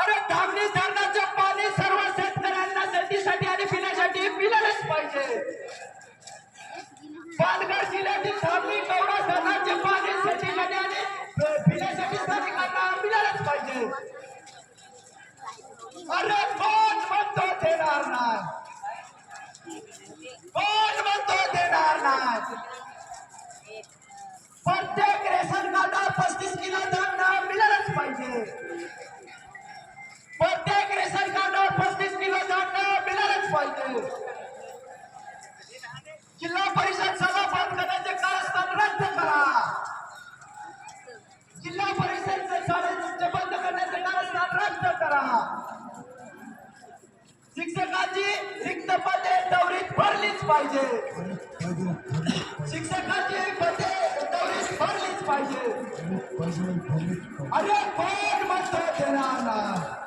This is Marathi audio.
अरे धामणी धरणाचे पाणी सर्व शेतकऱ्यांना शेतीसाठी आणि पिण्यासाठी मिळालेच पाहिजे। पालघर जिल्ह्यातील धामणी गौडा धरणाचे पाणी शेतीसाठी आणि पिण्यासाठी स्थानिकांना मिळालेच पाहिजे। अरे कोण म्हणतो देणार नाही, कोण म्हणतो देणार नाही। प्रत्येक रेशन कार्डावर 35 किलो धान्य मिळालंच पाहिजे। प्रत्येक रेशन कार्डावर 35 किलो धान्य मिळालंच पाहिजे। जिल्हा परिषद सभा बंद करण्याचे कारस्थान रद्द करा। जिल्हा परिषद शाळेचे बंद करण्याचे कारस्थान रद्द करा। शिक्षकांची रिक्त पदे त्वरित भरलीच पाहिजे। शिक्षकांची पदे त्वरित भरलीच पाहिजे। अरे कोण म्हणतो देणार नाही।